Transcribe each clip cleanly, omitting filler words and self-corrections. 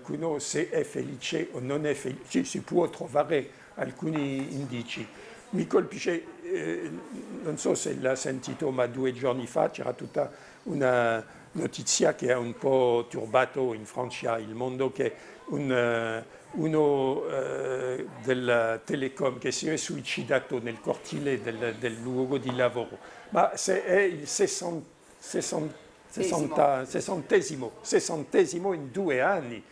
qualcuno se è felice o non è felice, si può trovare alcuni indizi. Mi colpisce, non so se l'ha sentito, ma 2 giorni fa c'era tutta una notizia che ha un po' turbato in Francia il mondo, che uno della Telecom che si è suicidato nel cortile del luogo di lavoro, ma è il sessantesimo in 2 anni.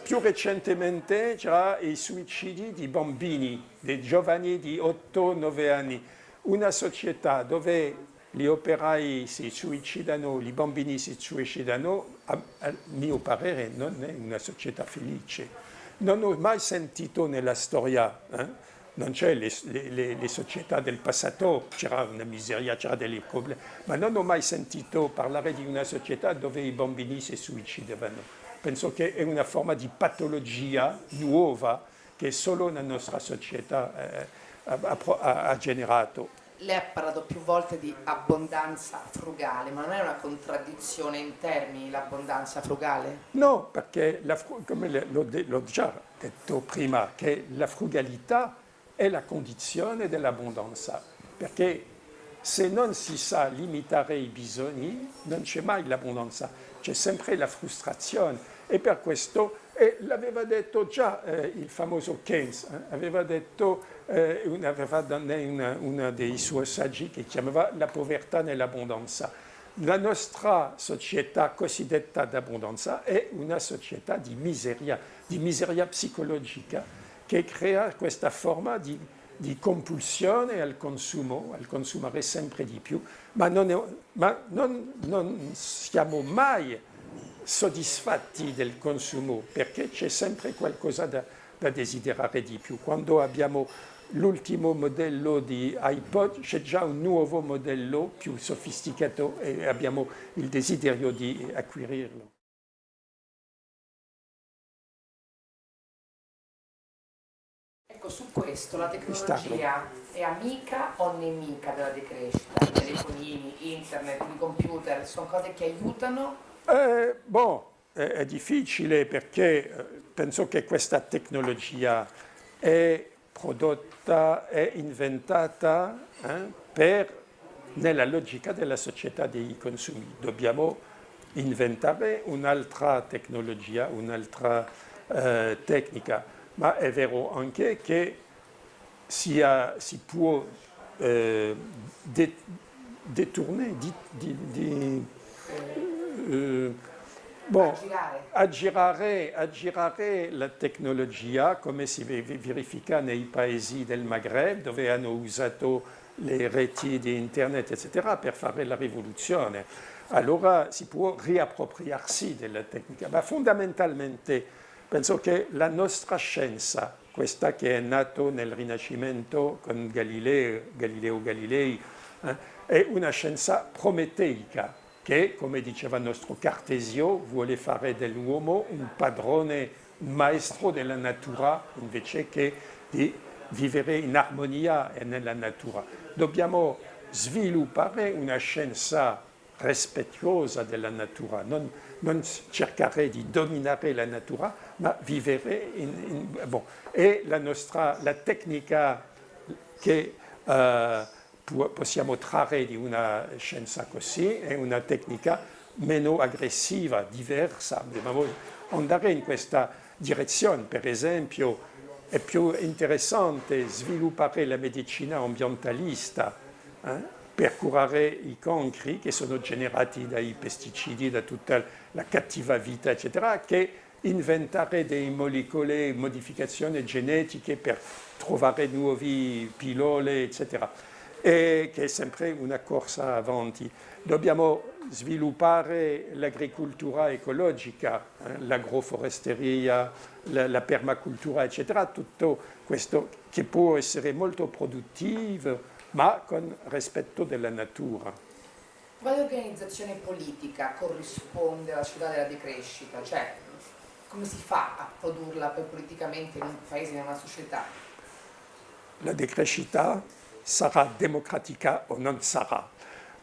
Più recentemente c'era i suicidi di bambini, dei giovani di 8-9 anni. Una società dove gli operai si suicidano, i bambini si suicidano, a mio parere non è una società felice. Non ho mai sentito nella storia, non c'è le società del passato, c'era una miseria, c'era dei problemi, ma non ho mai sentito parlare di una società dove i bambini si suicidavano. Penso che è una forma di patologia nuova che solo la nostra società ha generato. Lei ha parlato più volte di abbondanza frugale, ma non è una contraddizione in termini l'abbondanza frugale? No, perché come l'ho già detto prima, che la frugalità è la condizione dell'abbondanza, perché se non si sa limitare i bisogni non c'è mai l'abbondanza, c'è sempre la frustrazione, e per questo l'aveva detto già il famoso Keynes, aveva detto, aveva dato uno dei suoi saggi che chiamava la povertà nell'abbondanza. La nostra società cosiddetta d'abbondanza è una società di miseria psicologica, che crea questa forma di compulsione al consumo, al consumare sempre di più, ma non siamo mai soddisfatti del consumo, perché c'è sempre qualcosa da desiderare di più. Quando abbiamo l'ultimo modello di iPod, c'è già un nuovo modello più sofisticato e abbiamo il desiderio di acquirirlo. Ecco, su questo la tecnologia è amica o nemica della decrescita? I telefonini, internet, i computer, sono cose che aiutano? È difficile, perché penso che questa tecnologia è prodotta, è inventata nella logica della società dei consumi. Dobbiamo inventare un'altra tecnologia, un'altra tecnica, ma è vero anche che si può deturne, aggirare la tecnologia, come si verifica nei paesi del Maghreb, dove hanno usato le reti di internet, eccetera, per fare la rivoluzione. Allora si può riappropriarsi della tecnica, ma fondamentalmente penso che la nostra scienza, questa che è nata nel Rinascimento con Galileo Galilei, è una scienza prometeica, che, come diceva il nostro Cartesio, vuole fare dell'uomo un padrone, un maestro della natura, invece che di vivere in armonia nella natura. Dobbiamo sviluppare una scienza rispettosa della natura, non cercare di dominare la natura, ma vivere E la tecnica che possiamo trarre di una scienza così è una tecnica meno aggressiva, diversa. Dobbiamo andare in questa direzione. Per esempio, è più interessante sviluppare la medicina ambientalista per curare i cancri che sono generati dai pesticidi, da tutta la cattiva vita, eccetera, che inventare delle molecole, modificazioni genetiche per trovare nuovi pillole, eccetera. E che è sempre una corsa avanti. Dobbiamo sviluppare l'agricoltura ecologica, l'agroforesteria, la permacultura, eccetera, tutto questo che può essere molto produttivo, ma con rispetto della natura. Quale organizzazione politica corrisponde alla società della decrescita? Cioè, come si fa a produrla politicamente in un paese, in una società? La decrescita sarà democratica o non sarà.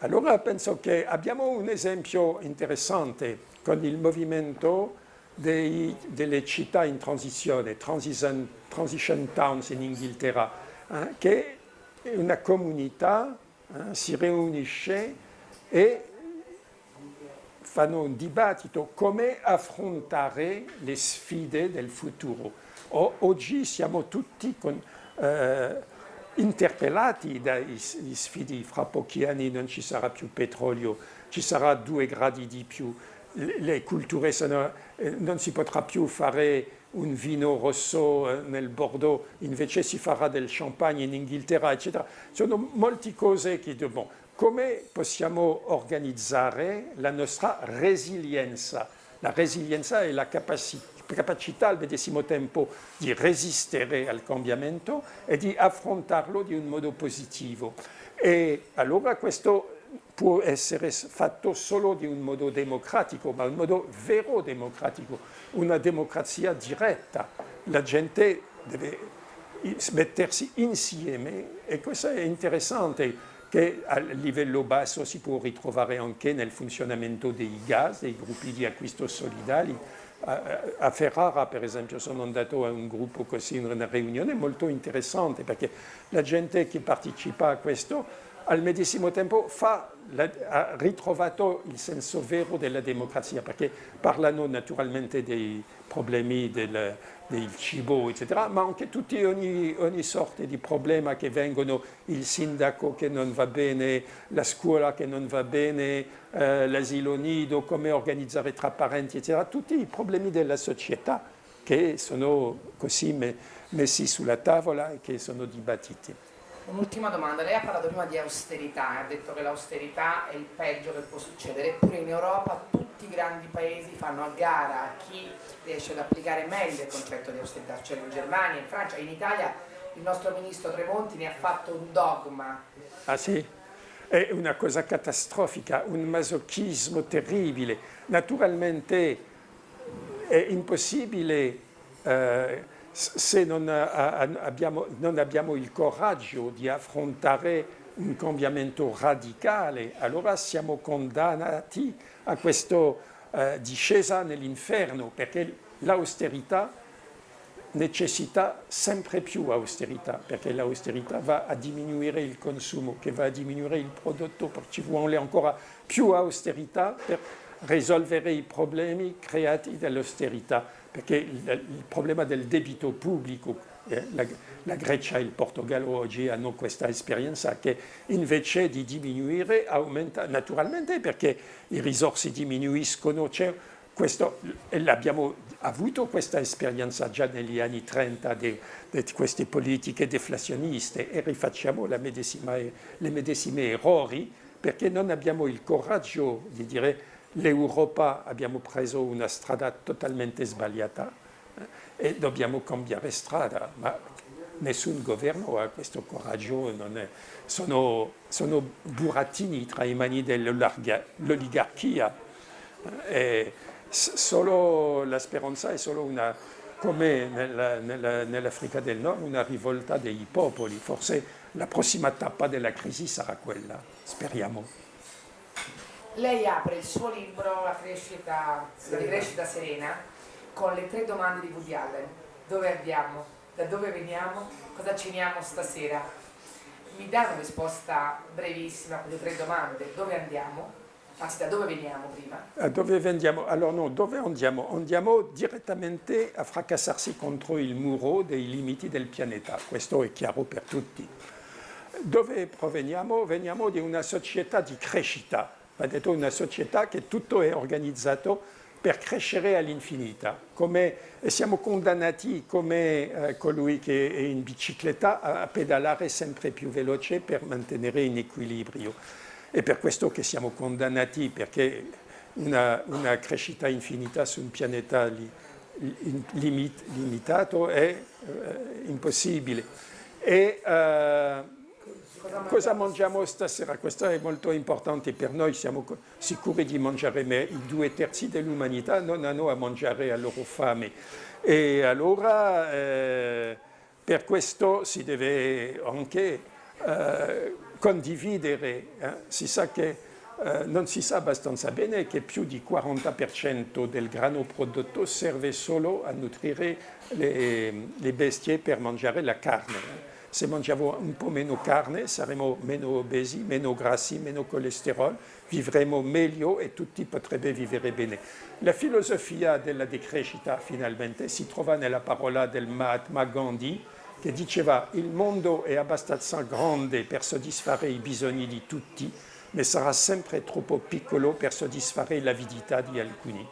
Allora penso che abbiamo un esempio interessante con il movimento delle città in transizione, transition towns in Inghilterra, che una comunità si riunisce e fanno un dibattito come affrontare le sfide del futuro. Oggi siamo tutti interpellati dagli sfide, fra pochi anni non ci sarà più petrolio, ci sarà 2 gradi di più, le culture non si potrà più fare un vino rosso nel Bordeaux, invece si farà del champagne in Inghilterra, eccetera. Sono molte cose che dobbiamo. Come possiamo organizzare la nostra resilienza? La resilienza è la capacità al medesimo tempo di resistere al cambiamento e di affrontarlo di un modo positivo. E allora questo può essere fatto solo di un modo democratico, ma un modo vero democratico, una democrazia diretta. La gente deve mettersi insieme e questo è interessante, che a livello basso si può ritrovare anche nel funzionamento dei gas, dei gruppi di acquisto solidali. A Ferrara, per esempio, sono andato a un gruppo così, una riunione molto interessante, perché la gente che partecipa a questo al medesimo tempo ha ritrovato il senso vero della democrazia, perché parlano naturalmente dei problemi del cibo, eccetera, ma anche ogni sorta di problema che vengono, il sindaco che non va bene, la scuola che non va bene, l'asilo nido, come organizzare tra parenti, eccetera, tutti i problemi della società che sono così messi sulla tavola e che sono dibattiti. Un'ultima domanda, lei ha parlato prima di austerità, ha detto che l'austerità è il peggio che può succedere, eppure in Europa tutti i grandi paesi fanno a gara a chi riesce ad applicare meglio il concetto di austerità, cioè in Germania, in Francia, in Italia il nostro ministro Tremonti ne ha fatto un dogma. Ah sì? È una cosa catastrofica, un masochismo terribile. Naturalmente è impossibile se non abbiamo il coraggio di affrontare un cambiamento radicale, allora siamo condannati a questa discesa nell'inferno, perché l'austerità necessita sempre più austerità, perché l'austerità va a diminuire il consumo, che va a diminuire il prodotto, perché ci vuole ancora più austerità per risolvere i problemi creati dall'austerità, perché il problema del debito pubblico, la Grecia e il Portogallo oggi hanno questa esperienza che invece di diminuire aumenta naturalmente, perché i risorse diminuiscono. Abbiamo avuto questa esperienza già negli anni 30 di queste politiche deflazioniste e rifacciamo le medesime errori, perché non abbiamo il coraggio di dire l'Europa abbiamo preso una strada totalmente sbagliata e dobbiamo cambiare strada, ma nessun governo ha questo coraggio, sono burattini tra le mani dell'oligarchia. Solo la speranza è solo come nell'Africa del Nord, una rivolta dei popoli. Forse la prossima tappa della crisi sarà quella, speriamo. Lei apre il suo libro La crescita serena con le 3 domande di Woody Allen. Dove andiamo? Da dove veniamo? Cosa ceniamo stasera? Mi dà una risposta brevissima con le 3 domande. Dove andiamo? Anzi, da dove veniamo prima? Dove andiamo? Allora no, dove andiamo? Andiamo direttamente a fracassarsi contro il muro dei limiti del pianeta. Questo è chiaro per tutti. Dove proveniamo? Veniamo di una società di crescita. Va detto una società che tutto è organizzato per crescere all'infinita. Siamo condannati come colui che è in bicicletta a pedalare sempre più veloce per mantenere in equilibrio. È per questo che siamo condannati, perché una crescita infinita su un pianeta limitato è impossibile. Cosa mangiamo stasera? Questo è molto importante per noi, siamo sicuri di mangiare, ma i 2/3 dell'umanità non hanno a mangiare a loro fame. E allora per questo si deve anche condividere. Si sa che non si sa abbastanza bene che più di 40% del grano prodotto serve solo a nutrire le bestie per mangiare la carne. Se mangiamo un po' meno carne saremo meno obesi, meno grassi, meno colesterolo, vivremo meglio e tutti potrebbero vivere bene. La filosofia della decrescita finalmente si trova nella parola del Mahatma Gandhi che diceva il mondo è abbastanza grande per soddisfare i bisogni di tutti, ma sarà sempre troppo piccolo per soddisfare l'avidità di alcuni.